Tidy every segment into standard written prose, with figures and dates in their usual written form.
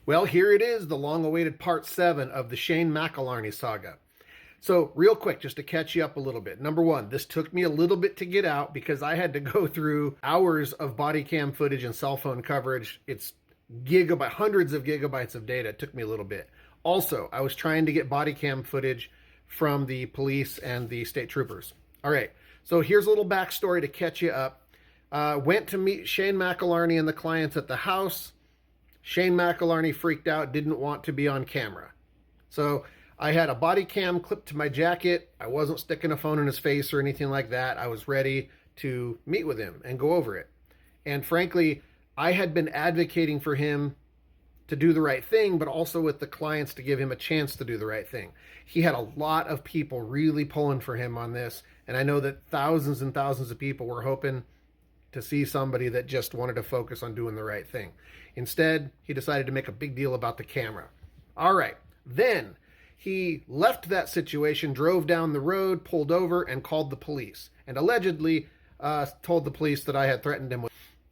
Well, here it is, the long-awaited part 7 of the Shane Mcalarney saga. So real quick, just to catch you up a little bit. Number one, this took me a little bit to get out because I had to go through hours of body cam footage and cell phone coverage. It's hundreds of gigabytes of data. It took me a little bit. Also, I was trying to get body cam footage from the police and the state troopers. All right, so here's a little backstory to catch you up. Went to meet Shane Mcalarney and the clients at the house. Shane Mcalarney freaked out, didn't want to be on camera. So I had a body cam clipped to my jacket. I wasn't sticking a phone in his face or anything like that. I was ready to meet with him and go over it. And frankly, I had been advocating for him to do the right thing, but also with the clients to give him a chance to do the right thing. He had a lot of people really pulling for him on this. And I know that thousands and thousands of people were hoping to see somebody that just wanted to focus on doing the right thing. Instead, he decided to make a big deal about the camera. All right, then he left that situation, drove down the road, pulled over, and called the police, and allegedly told the police that I had threatened him.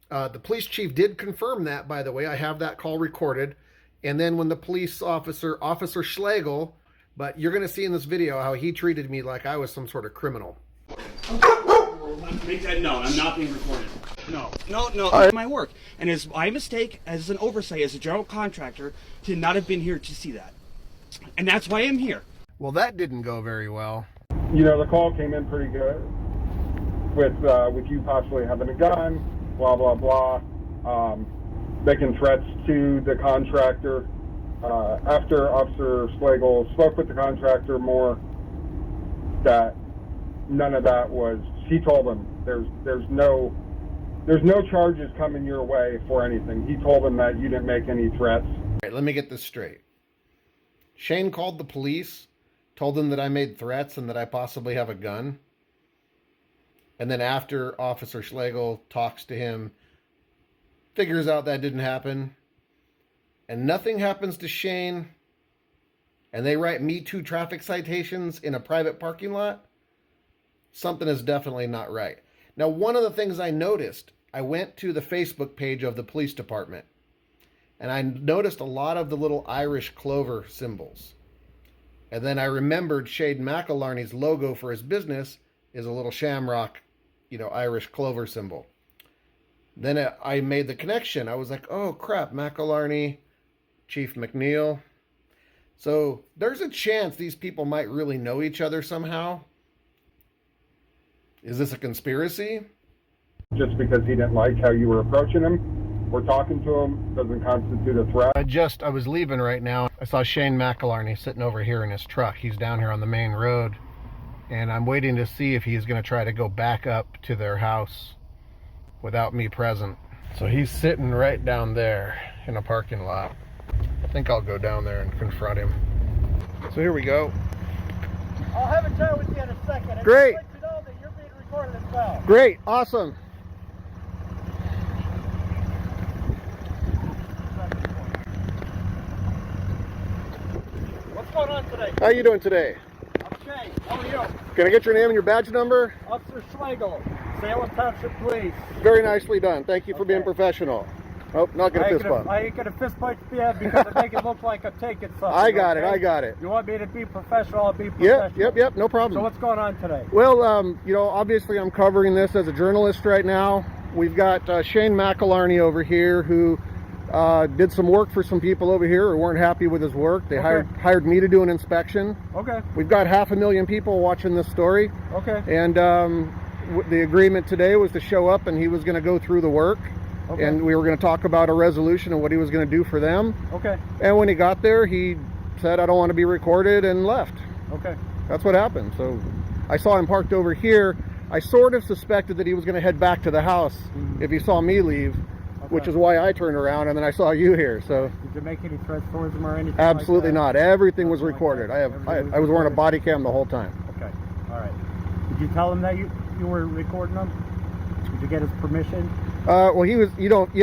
The police chief did confirm that, by the way. I have that call recorded. And then when the police Officer Schlegel, but you're going to see in this video how he treated me like I was some sort of criminal. Make that known. I'm not being recorded. No. It's my work. And it's my mistake as an oversight, as a general contractor, to not have been here to see that. And that's why I'm here. Well, that didn't go very well. You know, the call came in pretty good with you possibly having a gun, blah, blah, blah, making threats to the contractor. After Officer Schlegel spoke with the contractor more, that none of that was, he told him there's no charges coming your way for anything. He told him that you didn't make any threats. All right, let me get this straight. Shane called the police, told them that I made threats and that I possibly have a gun. And then after Officer Schlegel talks to him, figures out that didn't happen, and nothing happens to Shane, and they write Me Too traffic citations in a private parking lot, something is definitely not right. Now, one of the things I noticed, I went to the Facebook page of the police department, and I noticed a lot of the little Irish clover symbols. And then I remembered Shane Mcalarney's logo for his business is a little shamrock, Irish clover symbol. Then I made the connection. I was like, oh crap, Mcalarney, Chief McNeil. So there's a chance these people might really know each other somehow. Is this a conspiracy? Just because he didn't like how you were approaching him or talking to him doesn't constitute a threat. I was leaving right now. I saw Shane Mcalarney sitting over here in his truck. He's down here on the main road. And I'm waiting to see if he's going to try to go back up to their house without me present. So he's sitting right down there in a parking lot. I think I'll go down there and confront him. So here we go. I'll have a chat with you in a second. Great. I'd just like to know that you're being recorded as well. Great. Awesome. What's going on today? How you doing today? I'm Shane. How are you? Can I get your name and your badge number? Officer Schlegel, Salem Township Police. Very nicely done. Thank you for being professional. Oh, not going to fist bump. I ain't going to fist bump you because I make it look like I'm taking something. I got it. You want me to be professional, I'll be professional. Yep, no problem. So what's going on today? Well, obviously I'm covering this as a journalist right now. We've got Shane Mcalarney over here who did some work for some people over here who weren't happy with his work. They hired me to do an inspection. Okay. We've got 500,000 people watching this story. Okay. And the agreement today was to show up and he was going to go through the work. Okay. And we were going to talk about a resolution and what he was going to do for them. Okay. And when he got there, he said, I don't want to be recorded, and left. Okay. That's what happened. So I saw him parked over here. I sort of suspected that he was going to head back to the house if he saw me leave, which is why I turned around, and then I saw you here. So did you make any threats towards him or anything? Absolutely like not. Everything was recorded. I was wearing a body cam the whole time. Okay. All right. Did you tell him that you were recording him? Did you get his permission? Well, you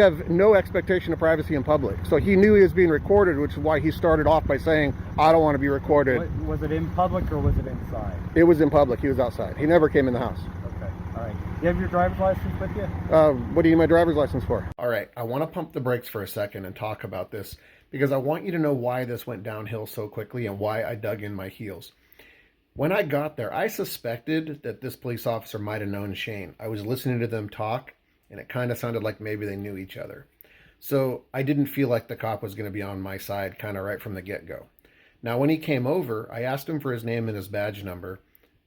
have no expectation of privacy in public. So he knew he was being recorded, which is why he started off by saying, I don't want to be recorded. Was it in public or was it inside? It was in public. He was outside. He never came in the house. Okay. All right. You have your driver's license with you? What do you need my driver's license for? All right. I want to pump the brakes for a second and talk about this because I want you to know why this went downhill so quickly and why I dug in my heels. When I got there, I suspected that this police officer might have known Shane. I was listening to them talk, and it kind of sounded like maybe they knew each other. So I didn't feel like the cop was going to be on my side kind of right from the get-go. Now, when he came over, I asked him for his name and his badge number,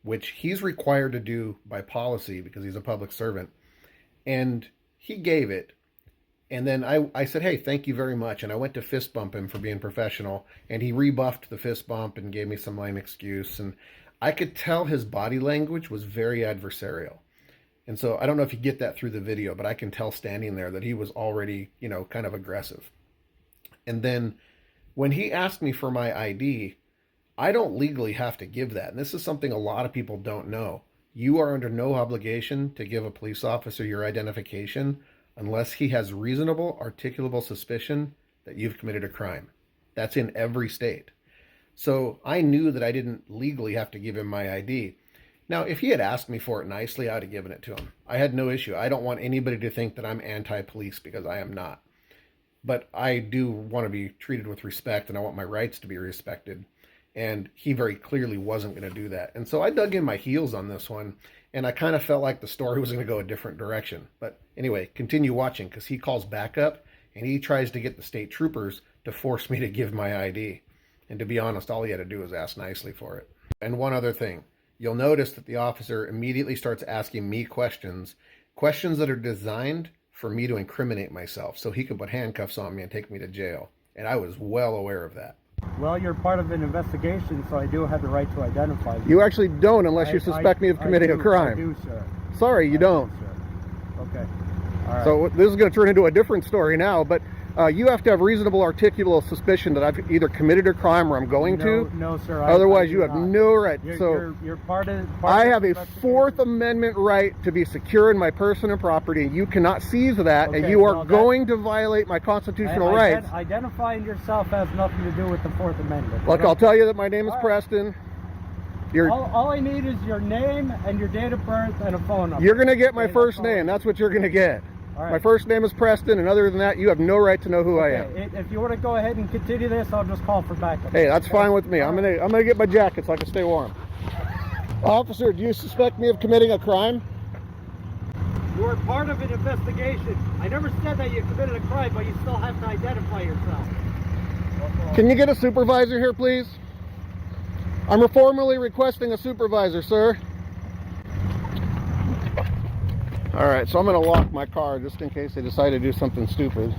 which he's required to do by policy because he's a public servant. And he gave it. And then I said, hey, thank you very much. And I went to fist bump him for being professional. And he rebuffed the fist bump and gave me some lame excuse. And I could tell his body language was very adversarial. And so I don't know if you get that through the video, but I can tell standing there that he was already, you know, kind of aggressive. And then when he asked me for my ID, I don't legally have to give that. And this is something a lot of people don't know. You are under no obligation to give a police officer your identification unless he has reasonable, articulable suspicion that you've committed a crime. That's in every state. So I knew that I didn't legally have to give him my ID. Now, if he had asked me for it nicely, I would have given it to him. I had no issue. I don't want anybody to think that I'm anti-police because I am not. But I do want to be treated with respect, and I want my rights to be respected. And he very clearly wasn't going to do that. And so I dug in my heels on this one, and I kind of felt like the story was going to go a different direction. But anyway, continue watching, because he calls back up, and he tries to get the state troopers to force me to give my ID. And to be honest, all he had to do was ask nicely for it. And one other thing, you'll notice that the officer immediately starts asking me questions that are designed for me to incriminate myself, so he could put handcuffs on me and take me to jail. And I was well aware of that. Well, you're part of an investigation, so I do have the right to identify you. You actually don't unless you suspect me of committing a crime. I do, sir. Sorry, you don't. Do, sir. Okay. All right. So this is going to turn into a different story now, but you have to have reasonable, articulable suspicion that I've either committed a crime or I'm going to. No, sir. Otherwise, you have no right. You're part of. I have a Fourth Amendment right to be secure in my person and property. You cannot seize that, and you are going to violate my constitutional rights. Identifying yourself has nothing to do with the Fourth Amendment. Look, I'll tell you that my name is Preston. All I need is your name and your date of birth and a phone number. You're going to get my first name. That's what you're going to get. Right. My first name is Preston, and other than that, you have no right to know who I am. If you want to go ahead and continue this, I'll just call for backup. Hey, that's fine with me. I'm gonna get my jacket so I can stay warm. Officer, do you suspect me of committing a crime? You are part of an investigation. I never said that you committed a crime, but you still have to identify yourself. Can you get a supervisor here, please? I'm formally requesting a supervisor, sir. All right, so I'm going to lock my car just in case they decide to do something stupid.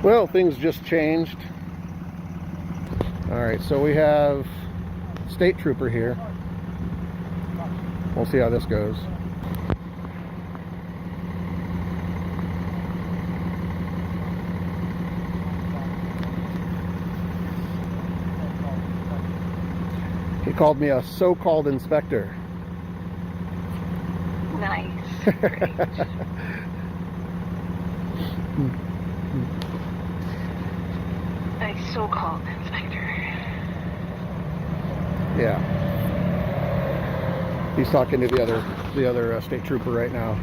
Well, things just changed. All right, so we have state trooper here. We'll see how this goes. He called me a so-called inspector. Nice. Great. A so-called inspector. Yeah. He's talking to the other state trooper right now.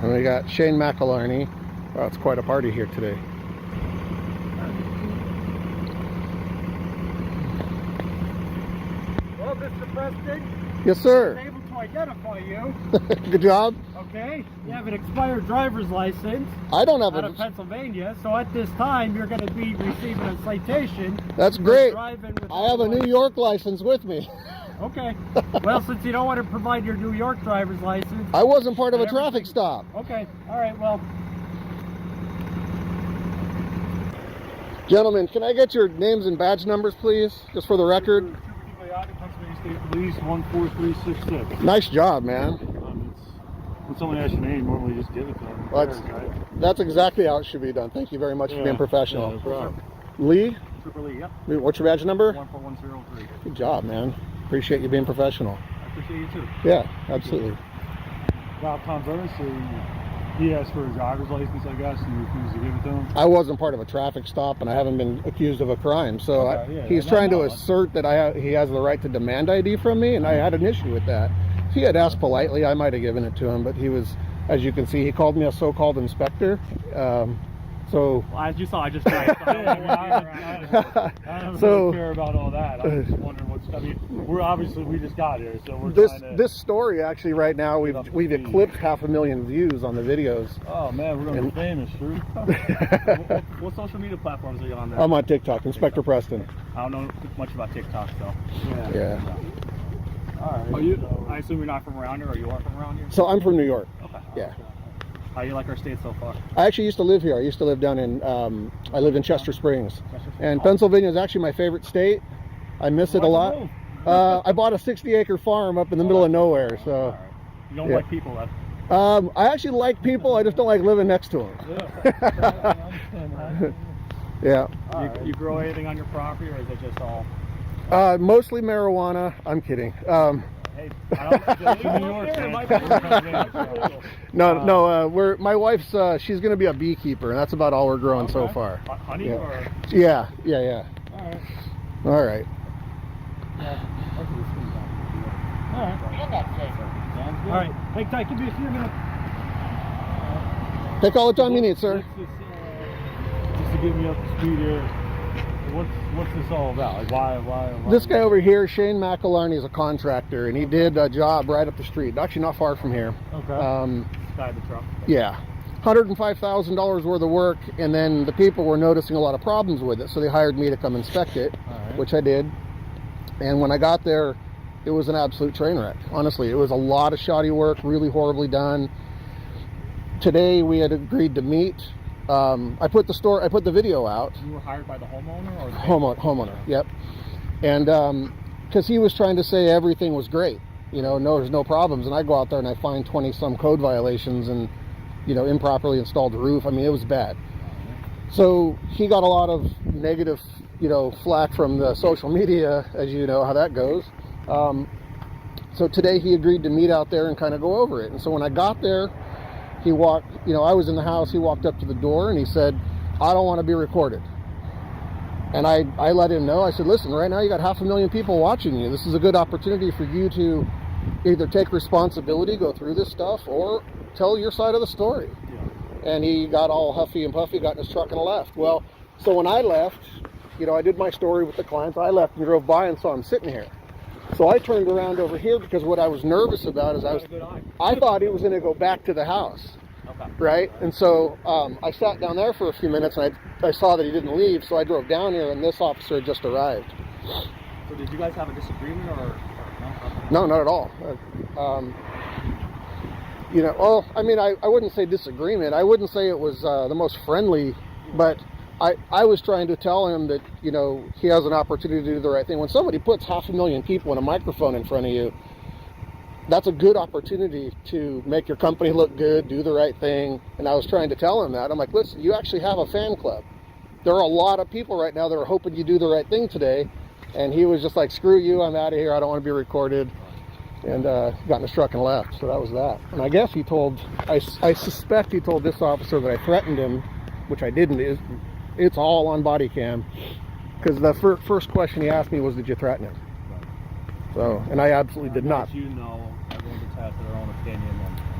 And we got Shane Mcalarney. Wow, it's quite a party here today. Well, Mr. Preston. Yes, sir. I was able to identify you. Good job. Okay. You have an expired driver's license. I don't have out of Pennsylvania, so at this time you're going to be receiving a citation. That's great. I have a license. New York license with me. Okay. Well, since you don't want to provide your New York driver's license. I wasn't part of a traffic stop. Okay. All right. Well. Gentlemen, can I get your names and badge numbers, please? Just for the record. State Police 14366. Nice job, man. When someone asks your name, normally just give it to them. Well, that's exactly how it should be done. Thank you very much for being professional. Yeah, no problem. Lee, Trooper Lee, yep. what's your badge number? 14103. Good job, man. Appreciate you being professional. I appreciate you too. Yeah, absolutely. About Tom Burns, so he asked for a driver's license, I guess, and you refused to give it to him. I wasn't part of a traffic stop, and I haven't been accused of a crime. So Okay, yeah, he's trying to assert that he has the right to demand ID from me, and I had an issue with that. If he had asked politely, I might have given it to him, but he was, as you can see, he called me a so-called inspector. So Well, as you saw, I just tried. I don't So- really care about all that. I'm just wondering what's. I mean, we just got here, so we're this trying to. this story actually right now we've eclipsed 500,000 views on the videos. Oh man, we're gonna be famous, Drew. what social media platforms are you on there? I'm on TikTok, Inspector Preston. I don't know much about TikTok, though. Yeah. All right. Are you? I assume you're not from around here, or you are from around here? So I'm from New York. Okay. Yeah. How do you like our state so far? I actually used to live here. I used to live down in, I lived in Chester Springs. And Pennsylvania is actually my favorite state. I miss it a lot. I bought a 60-acre farm up in the middle of nowhere. So You don't like people, though. I actually like people. I just don't like living next to them. Yeah. You grow anything on your property, or is it just all? Mostly marijuana. I'm kidding. Hey, I don't just New York, man. No. My wife's. She's going to be a beekeeper, and that's about all we're growing so far. Honey, Yeah. or? Yeah. All right. All right. All right. Hey, Ty, give me a few minutes. Take all the time you need, sir. Just to get me up to speed here, what's this all about? Like, why? This guy over here, Shane Mcalarney, is a contractor, and he did a job right up the street, actually not far from here. Okay. Guy in the truck. Yeah, $105,000 worth of work, and then the people were noticing a lot of problems with it, so they hired me to come inspect it, which I did. And when I got there, it was an absolute train wreck. Honestly, it was a lot of shoddy work, really horribly done. Today we had agreed to meet. I put the video out. You were hired by the homeowner, or the Homeowner, yep. And because he was trying to say everything was great, no, there's no problems, and I go out there and I find 20-some code violations and, improperly installed roof. I mean, it was bad. So he got a lot of negative, flack from the social media, as you know how that goes. So today he agreed to meet out there and kind of go over it. And so when I got there, he walked, I was in the house, he walked up to the door and he said, "I don't want to be recorded." And I let him know. I said, "Listen, right now you got 500,000 people watching you. This is a good opportunity for you to either take responsibility, go through this stuff, or tell your side of the story." And he got all huffy and puffy, got in his truck and left. Well, so when I left, I did my story with the clients. I left and drove by and saw him sitting here. So I turned around over here because what I was nervous about is I thought he was going to go back to the house, right? And so I sat down there for a few minutes and I saw that he didn't leave, so I drove down here and this officer had just arrived. So did you guys have a disagreement, or no? No, not at all. I mean, I wouldn't say disagreement. I wouldn't say it was the most friendly, but I was trying to tell him that, he has an opportunity to do the right thing. When somebody puts 500,000 people and a microphone in front of you, that's a good opportunity to make your company look good, do the right thing. And I was trying to tell him that. I'm like, listen, you actually have a fan club. There are a lot of people right now that are hoping you do the right thing today. And he was just like, "Screw you, I'm out of here, I don't want to be recorded." And got in his truck and left. So that was that. And I guess I suspect he told this officer that I threatened him, which I didn't. It's all on body cam, because the first question he asked me was, "Did you threaten him?" So, and I absolutely did not. Everyone's entitled to their own opinion.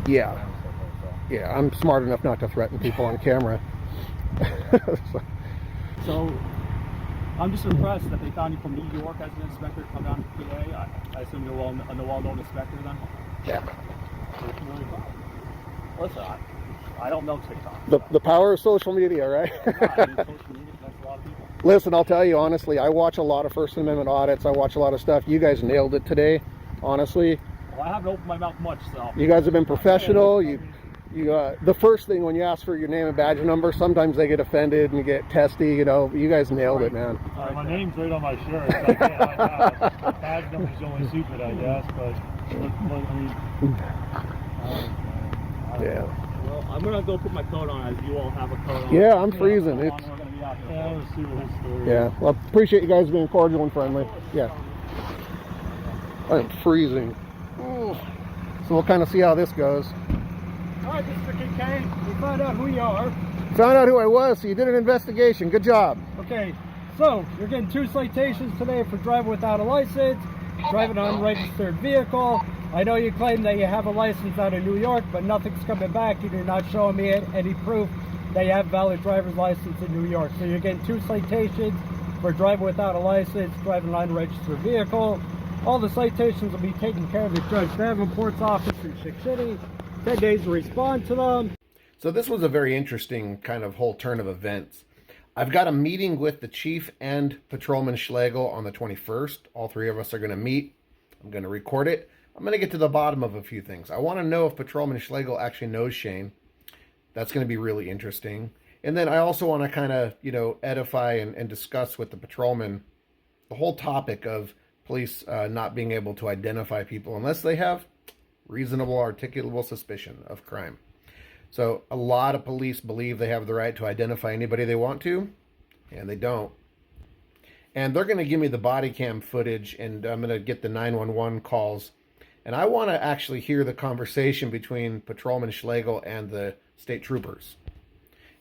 Yeah, I'm smart enough not to threaten people on camera. So I'm just impressed that they found you from New York as an inspector to come down to PA. I assume you're a well-known inspector then? Yeah. Listen, I don't know TikTok. The power of social media, right? Yeah, I mean, social media connects a lot of people. Listen, I'll tell you honestly, I watch a lot of First Amendment audits. I watch a lot of stuff. You guys nailed it today, honestly. Well, I haven't opened my mouth much, so. You guys have been professional. the first thing when you ask for your name and badge number, sometimes they get offended and get testy. You know, you guys nailed it, man. My name's right on my shirt. Badge number's only stupid, I guess, but I mean, Yeah. Well, I'm gonna go put my coat on as you all have a coat on. Yeah, I'm freezing. We're gonna be out here. Yeah, let's see what this story is. Yeah. Well, appreciate you guys being cordial and friendly. Yeah. I'm freezing. Oh. So we'll kind of see how this goes. All right, Mr. Kincaid, we found out who you are. Found out who I was, so you did an investigation. Good job. Okay, so you're getting 2 citations today for driving without a license, driving an unregistered vehicle. I know you claim that you have a license out of New York, but nothing's coming back. You're not showing me any proof that you have valid driver's license in New York. So you're getting 2 citations for driving without a license, driving an unregistered vehicle. All the citations will be taken care of at Judge Davenport's office in Chick City. 10 days to respond to them. So this was a very interesting kind of whole turn of events. I've got a meeting with the chief and Patrolman Schlegel on the 21st. All 3 of us are going to meet. I'm going to record it. I'm going to get to the bottom of a few things. I want to know if Patrolman Schlegel actually knows Shane. That's going to be really interesting. And then I also want to kind of, you know, edify and discuss with the patrolman the whole topic of police not being able to identify people unless they have reasonable, articulable suspicion of crime. So a lot of police believe they have the right to identify anybody they want to, and they don't. And they're going to give me the body cam footage, and I'm going to get the 911 calls. And I want to actually hear the conversation between Patrolman Schlegel and the state troopers.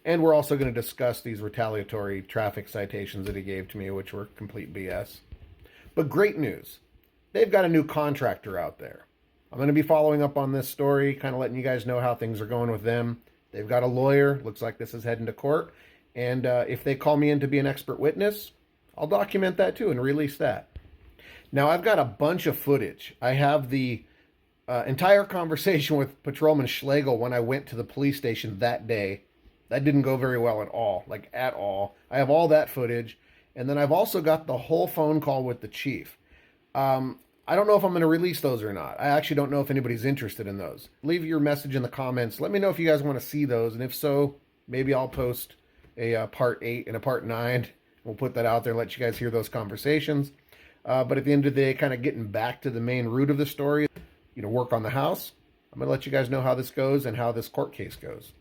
And we're also going to discuss these retaliatory traffic citations that he gave to me, which were complete BS. But great news. They've got a new contractor out there. I'm going to be following up on this story, kind of letting you guys know how things are going with them. They've got a lawyer. Looks like this is heading to court. And if they call me in to be an expert witness, I'll document that too and release that. Now, I've got a bunch of footage. I have the entire conversation with Patrolman Schlegel when I went to the police station that day. That didn't go very well at all, like at all. I have all that footage. And then I've also got the whole phone call with the chief. I don't know if I'm going to release those or not. I actually don't know if anybody's interested in those. Leave your message in the comments. Let me know if you guys want to see those. And if so, maybe I'll post a part 8 and a part 9. We'll put that out there and let you guys hear those conversations. But at the end of the day, kind of getting back to the main root of the story, you know, work on the house. I'm going to let you guys know how this goes and how this court case goes.